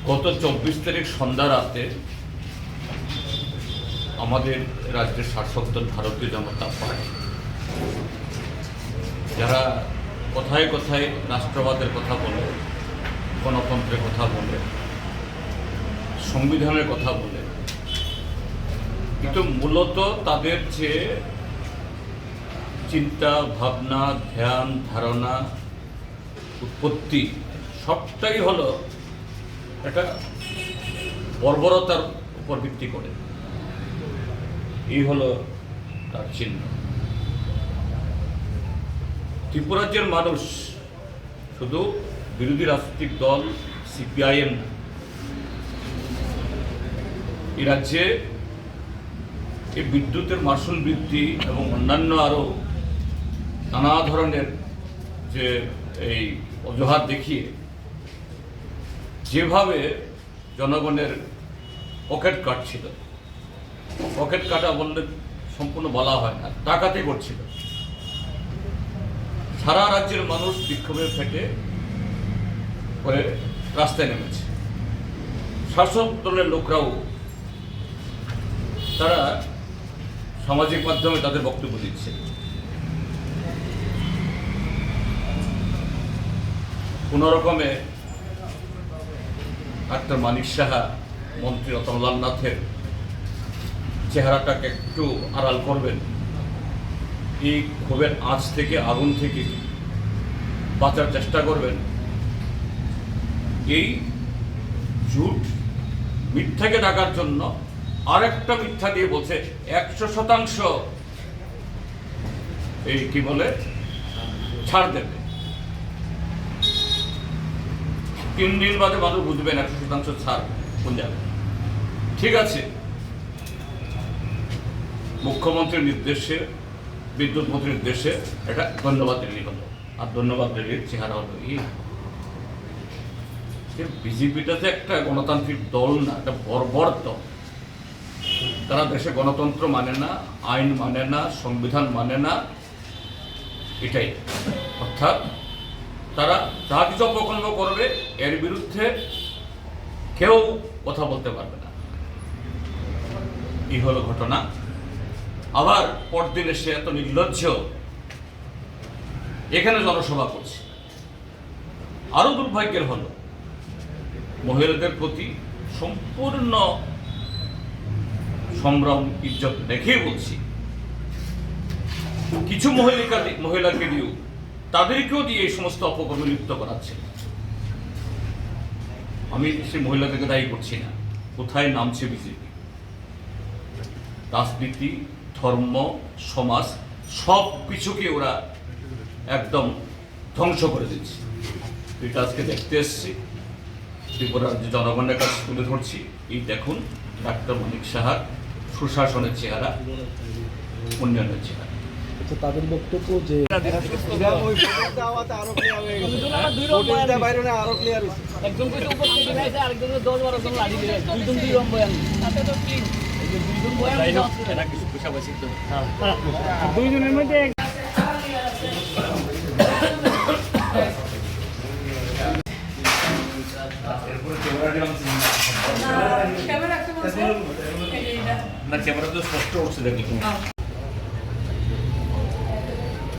গত 24 তারিখ সন্ধ্যা রাতে আমাদের রাজ্যের শাসক দল ভারতীয় জনতা পার্টি, যারা কথায় কথায় রাষ্ট্রবাদের কথা বলে, গণতন্ত্রের কথা বলে, সংবিধানের কথা বলে, কিন্তু মূলত তাদের যে চিন্তা ভাবনা, ধ্যান ধারণা, উৎপত্তি সবটাই হলো একটা বর্বরতার উপর ভিত্তি করে। এই হলো তার চিহ্ন। ত্রিপুরা রাজ্যের মানুষ শুধু বিরোধী রাজনৈতিক দল সিপিআইএম না, এই রাজ্যে এই বিদ্যুতের মাশুল বৃদ্ধি এবং অন্যান্য আরও নানা ধরনের যে এই অজুহাত দেখিয়ে যেভাবে জনগণের পকেট কাটছিল, পকেট কাটা বললে সম্পূর্ণ বলা হয় না, ডাকাতি করছিল। সারা রাজ্যের মানুষ বিক্ষোভে ফেটে করে রাস্তায় নেমেছে। শাসক দলের লোকরাও তারা সামাজিক মাধ্যমে তাদের বক্তব্য দিচ্ছে। কোনো রকমে ডাক্তার মানিক সাহা, মন্ত্রী রতনলাল নাথের চেহারাটাকে একটু আড়াল করবেন, এই ক্ষোভের আঁচ থেকে, আগুন থেকে বাঁচার চেষ্টা করবেন। এই ঝুট মিথ্যাকে ঢাকার জন্য আরেকটা মিথ্যা দিয়ে বলছে 100% এই কি বলে ছাড় দেবে। 3 দিন বাদে মানুষ বুঝবেন 100% ছাড় কোন যাবে। ঠিক আছে, মুখ্যমন্ত্রীর নির্দেশে, বিদ্যুৎ মন্ত্রীর নির্দেশে এটা ধন্যবাদ র্যালি হলো। আর ধন্যবাদ র্যালির চেহারা হলো এই বিজেপিটা যে একটা গণতান্ত্রিক দল না, একটা বর্বর দল। তারা দেশে গণতন্ত্র মানে না, আইন মানে না, সংবিধান মানে না, এটাই। অর্থাৎ তারা যা কিছু অপকর্ম করবে এর বিরুদ্ধে কেউ কথা বলতে পারবে না। এই হলো ঘটনা। আবার পরদিন এসে এত নির্লজ্জ এখানে জনসভা করছে। আরো দুর্ভাগ্যের হলো মহিলাদের প্রতি সম্পূর্ণ সম্ভ্রম, ইজ্জত রেখেই বলছি, কিছু মহিলাকে দিয়েও তাদেরকেও দিয়ে এই সমস্ত অপকর্মে লিপ্ত করাচ্ছে। আমি সেই মহিলাদেরকে দায়ী করছি না। কোথায় নামছে বিজেপি? রাজনীতি, ধর্ম, সমাজ সব কিছুকে ওরা একদম ধ্বংস করে দিচ্ছে। এটা আজকে দেখতে এসছি, ত্রিপুরার যে জনগণের কাছে তুলে ধরছি। এই দেখুন ডাক্তার মানিক সাহার সুশাসনের চেহারা, উন্নয়নের চেহারা। তাদের বক্তব্য যে দুইজনের মধ্যে ক্যামেরা তো স্পষ্ট উঠছে দেখুন।